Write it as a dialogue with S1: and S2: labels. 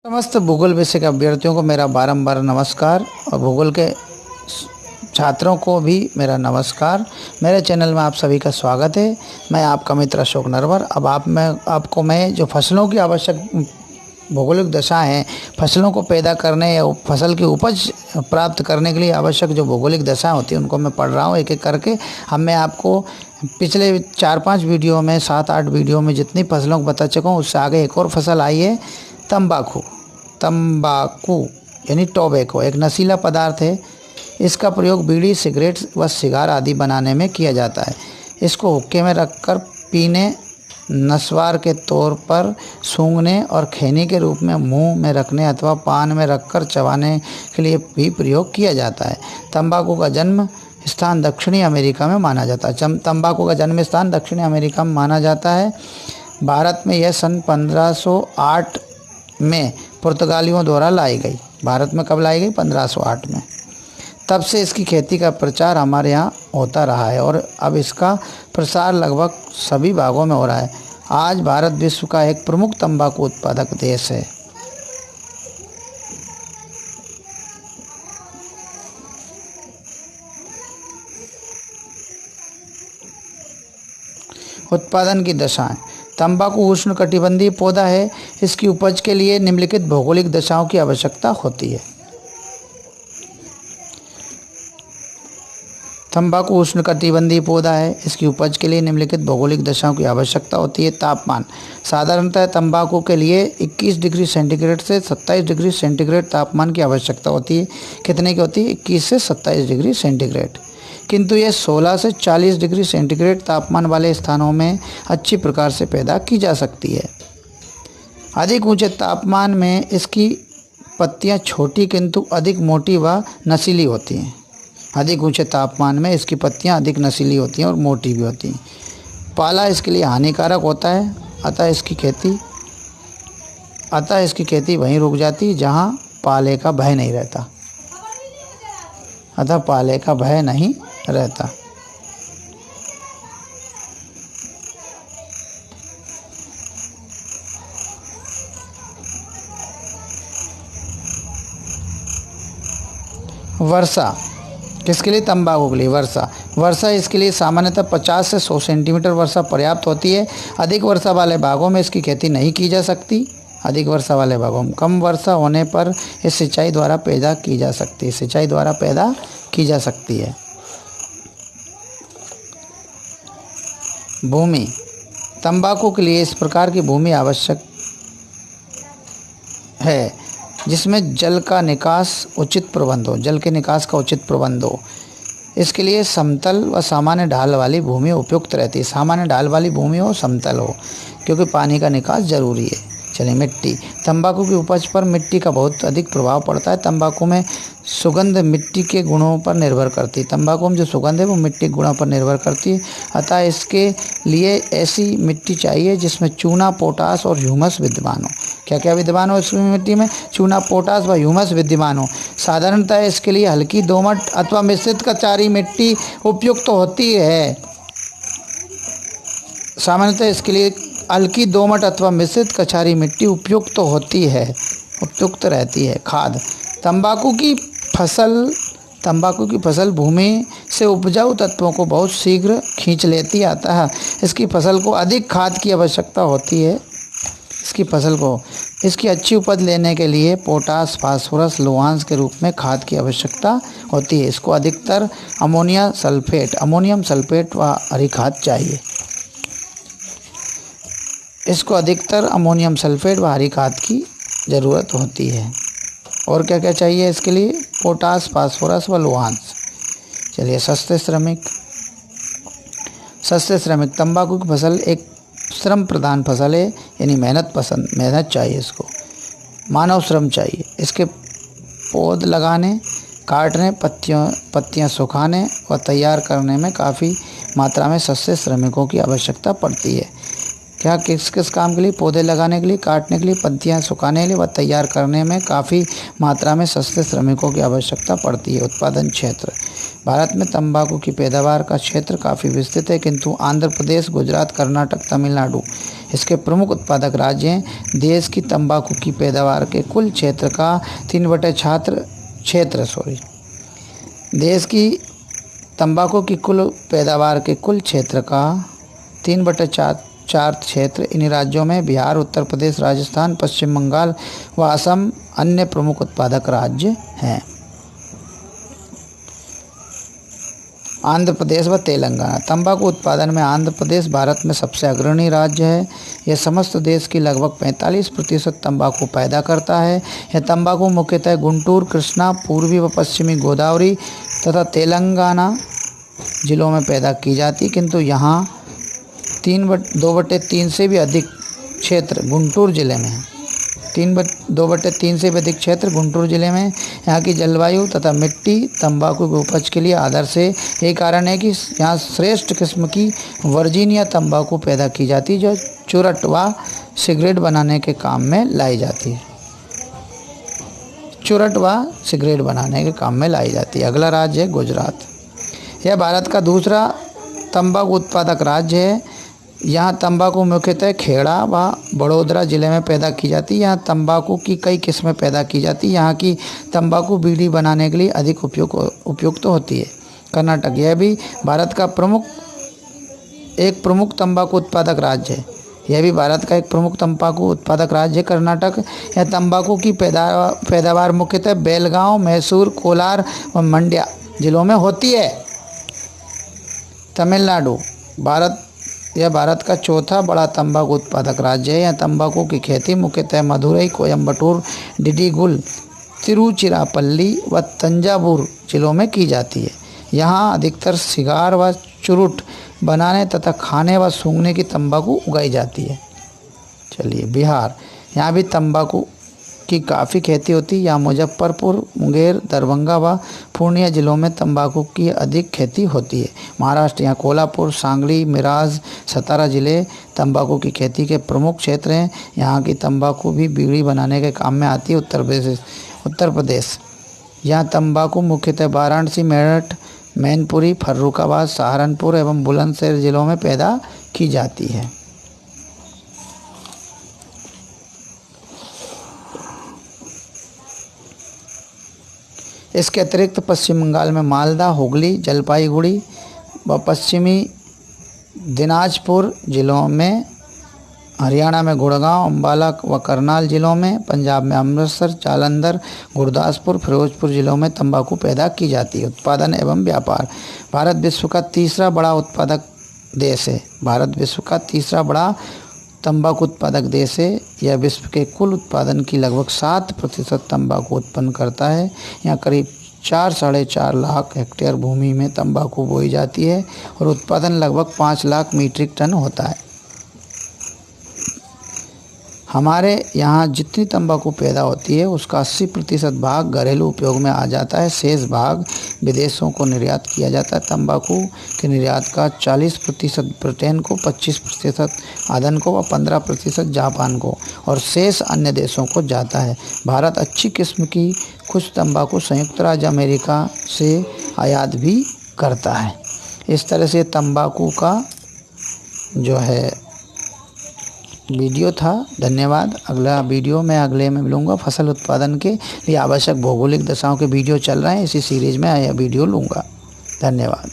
S1: समस्त भूगोल विषय के अभ्यर्थियों को मेरा बारंबार नमस्कार और भूगोल के छात्रों को भी मेरा नमस्कार। मेरे चैनल में आप सभी का स्वागत है। मैं आपका मित्र अशोक नरवर। अब आपको मैं जो फसलों की आवश्यक भौगोलिक दशा हैं, फसलों को पैदा करने या फसल की उपज प्राप्त करने के लिए आवश्यक जो भौगोलिक दशा होती है उनको मैं पढ़ रहा हूँ एक एक करके। अब मैं आपको पिछले 4-5 वीडियो में 7-8 वीडियो में जितनी फसलों को बता चुका हूँ उससे आगे एक और फसल आई है, तंबाकू यानी टोबैको। एक नशीला पदार्थ है। इसका प्रयोग बीड़ी, सिगरेट व सिगार आदि बनाने में किया जाता है। इसको हुक्के में रखकर पीने, नस्वार के तौर पर सूंघने और खैनी के रूप में मुंह में रखने अथवा पान में रखकर चबाने के लिए भी प्रयोग किया जाता है। तंबाकू का जन्म स्थान दक्षिणी अमेरिका में माना जाता है। तंबाकू का जन्म स्थान दक्षिणी अमेरिका में माना जाता है। भारत में यह सन 1508 में पुर्तगालियों द्वारा लाई गई। भारत में कब लाई गई? 1508 में। तब से इसकी खेती का प्रचार हमारे यहाँ होता रहा है और अब इसका प्रसार लगभग सभी भागों में हो रहा है। आज भारत विश्व का एक प्रमुख तंबाकू उत्पादक देश है। उत्पादन की दशाएं। तंबाकू उष्णकटिबंधीय पौधा है। इसकी उपज के लिए निम्नलिखित भौगोलिक दशाओं की आवश्यकता होती है। तंबाकू उष्णकटिबंधीय पौधा है। इसकी उपज के लिए निम्नलिखित भौगोलिक दशाओं की आवश्यकता होती है। तापमान। साधारणतः तंबाकू के लिए 21 डिग्री सेंटीग्रेड से 27 डिग्री सेंटीग्रेड तापमान की आवश्यकता होती है। कितने की होती है? 21 से 27 डिग्री सेंटीग्रेड। किंतु ये 16 से 40 डिग्री सेंटीग्रेड तापमान वाले स्थानों में अच्छी प्रकार से पैदा की जा सकती है। अधिक ऊंचे तापमान में इसकी पत्तियां छोटी किंतु अधिक मोटी व नशीली होती हैं। अधिक ऊंचे तापमान में इसकी पत्तियां अधिक नशीली होती हैं और मोटी भी होती हैं। पाला इसके लिए हानिकारक होता है, अतः इसकी खेती वहीं रुक जाती है जहां पाले का भय नहीं रहता। वर्षा किसके लिए? तंबाकू के लिए। वर्षा इसके लिए सामान्यतः 50 से 100 सेंटीमीटर वर्षा पर्याप्त होती है। अधिक वर्षा वाले भागों में इसकी खेती नहीं की जा सकती। अधिक वर्षा वाले भागों में कम वर्षा होने पर इस सिंचाई द्वारा पैदा की जा सकती है। भूमि। तंबाकू के लिए इस प्रकार की भूमि आवश्यक है जिसमें जल का निकास उचित प्रबंध हो, जल के निकास का उचित प्रबंध हो। इसके लिए समतल व सामान्य ढाल वाली भूमि उपयुक्त रहती है। सामान्य ढाल वाली भूमि हो, समतल हो, क्योंकि पानी का निकास जरूरी है। चलिए, मिट्टी। तंबाकू की उपज पर मिट्टी का बहुत अधिक प्रभाव पड़ता है। तंबाकू में सुगंध मिट्टी के गुणों पर निर्भर करती है। तंबाकू में जो सुगंध है वो मिट्टी के गुणों पर निर्भर करती है। अतः इसके लिए ऐसी मिट्टी चाहिए जिसमें चूना, पोटास और ह्यूमस विद्यमान हो। क्या क्या विद्यमान हो इसमें? मिट्टी में चूना, पोटास व ह्यूमस विद्यमान हो। साधारणतः इसके लिए हल्की दोमट अथवा मिश्रित कचारी मिट्टी उपयुक्त होती है। सामान्यतः इसके लिए हल्की दोमट अथवा मिश्रित कचारी मिट्टी उपयुक्त रहती है। खाद। तंबाकू की फसल भूमि से उपजाऊ तत्वों को बहुत शीघ्र खींच लेती है। अतः इसकी फसल को अधिक खाद की आवश्यकता होती है। इसकी अच्छी उपज लेने के लिए पोटास, फास्फोरस, लोहांश के रूप में खाद की आवश्यकता होती है। इसको अधिकतर अमोनियम सल्फेट व हरी खाद चाहिए। की ज़रूरत होती है। और क्या क्या चाहिए इसके लिए? पोटास, फास्फोरस व लोहांश। चलिए, सस्ते श्रमिक। तंबाकू की फसल एक श्रम प्रधान फसल है, यानी मेहनत चाहिए इसको, मानव श्रम चाहिए। इसके पौध लगाने, काटने, पत्तियां सुखाने व तैयार करने में काफ़ी मात्रा में सस्ते श्रमिकों की आवश्यकता पड़ती है। क्या किस किस काम के लिए? पौधे लगाने के लिए, काटने के लिए, पत्तियां सुखाने के लिए व तैयार करने में काफ़ी मात्रा में सस्ते श्रमिकों की आवश्यकता पड़ती है। उत्पादन क्षेत्र, भारत में तंबाकू की पैदावार का क्षेत्र काफ़ी विस्तृत है, किंतु आंध्र प्रदेश, गुजरात, कर्नाटक, तमिलनाडु इसके प्रमुख उत्पादक राज्य हैं। देश की तंबाकू की पैदावार के कुल क्षेत्र का 3/4 देश की तंबाकू की कुल पैदावार के कुल क्षेत्र का 3/4 क्षेत्र इन्हीं राज्यों में बिहार, उत्तर प्रदेश, राजस्थान, पश्चिम बंगाल व असम अन्य प्रमुख उत्पादक राज्य हैं। आंध्र प्रदेश व तेलंगाना, तंबाकू उत्पादन में आंध्र प्रदेश भारत में सबसे अग्रणी राज्य है। यह समस्त देश की लगभग 45% तंबाकू पैदा करता है। यह तंबाकू मुख्यतः गुंटूर, कृष्णा, पूर्वी व पश्चिमी गोदावरी तथा तेलंगाना जिलों में पैदा की जाती, किंतु यहाँ 2/3 से भी अधिक क्षेत्र गुंटूर जिले में है। 2/3 से भी अधिक क्षेत्र गुंटूर जिले में। यहाँ की जलवायु तथा मिट्टी तंबाकू की उपज के लिए आदर्श है। यही कारण है कि यहाँ श्रेष्ठ किस्म की वर्जीनिया तंबाकू पैदा की जाती है, जो चुरट व सिगरेट बनाने के काम में लाई जाती है। चुरट व सिगरेट बनाने के काम में लाई जाती है। अगला राज्य है गुजरात। यह भारत का दूसरा तंबाकू उत्पादक राज्य है। यहाँ तंबाकू मुख्यतः खेड़ा व बड़ोदरा जिले में पैदा की जाती है। यहाँ तंबाकू की कई किस्में पैदा की जाती है। यहाँ की तंबाकू बीड़ी बनाने के लिए अधिक उपयुक्त होती है। कर्नाटक, यह भी भारत का एक प्रमुख तंबाकू उत्पादक राज्य है। यह भी भारत का एक प्रमुख तंबाकू उत्पादक राज्य है कर्नाटक। यह तंबाकू की पैदावार मुख्यतः बेलगांव, मैसूर, कोलार व मंड्या जिलों में होती है। तमिलनाडु, यह भारत का चौथा बड़ा तंबाकू उत्पादक राज्य है। यह तंबाकू की खेती मुख्यतः मदुरई, कोयम्बटूर, डिडीगुल, तिरुचिरापल्ली व तंजावुर जिलों में की जाती है। यहाँ अधिकतर सिगार व चुरुट बनाने तथा खाने व सूंघने की तंबाकू उगाई जाती है। चलिए बिहार, यहाँ भी तंबाकू की काफ़ी खेती होती है। यहाँ मुजफ्फरपुर, मुंगेर, दरभंगा व पूर्णिया जिलों में तंबाकू की अधिक खेती होती है। महाराष्ट्र, यहाँ कोल्हापुर, सांगली, मिराज, सतारा जिले तंबाकू की खेती के प्रमुख क्षेत्र हैं। यहाँ की तंबाकू भी बीड़ी बनाने के काम में आती है। उत्तर प्रदेश, यहाँ तंबाकू मुख्यतः वाराणसी, मेरठ, मैनपुरी, फर्रुखाबाद, सहारनपुर एवं बुलंदशहर जिलों में पैदा की जाती है। इसके अतिरिक्त पश्चिम बंगाल में मालदा, हुगली, जलपाईगुड़ी व पश्चिमी दिनाजपुर जिलों में, हरियाणा में गुड़गांव, अम्बाला व करनाल जिलों में, पंजाब में अमृतसर, जालंधर, गुरदासपुर, फिरोजपुर जिलों में तंबाकू पैदा की जाती है। उत्पादन एवं व्यापार, भारत विश्व का तीसरा बड़ा उत्पादक देश है। भारत विश्व का तीसरा बड़ा तंबाकू उत्पादक देश है। यह विश्व के कुल उत्पादन की लगभग 7% तंबाकू उत्पन्न करता है। यहाँ करीब 4-4.5 लाख हेक्टेयर भूमि में तंबाकू बोई जाती है और उत्पादन लगभग 5 लाख मीट्रिक टन होता है। हमारे यहाँ जितनी तंबाकू पैदा होती है उसका 80% भाग घरेलू उपयोग में आ जाता है। शेष भाग विदेशों को निर्यात किया जाता है। तंबाकू के निर्यात का 40% ब्रिटेन को, 25% आदन को व 15% जापान को और शेष अन्य देशों को जाता है। भारत अच्छी किस्म की कुछ तंबाकू संयुक्त राज्य अमेरिका से आयात भी करता है। इस तरह से तंबाकू का जो है वीडियो था। धन्यवाद। अगला वीडियो मैं अगले में मिलूँगा। फसल उत्पादन के लिए आवश्यक भौगोलिक दशाओं के वीडियो चल रहे हैं, इसी सीरीज़ में यह वीडियो लूँगा। धन्यवाद।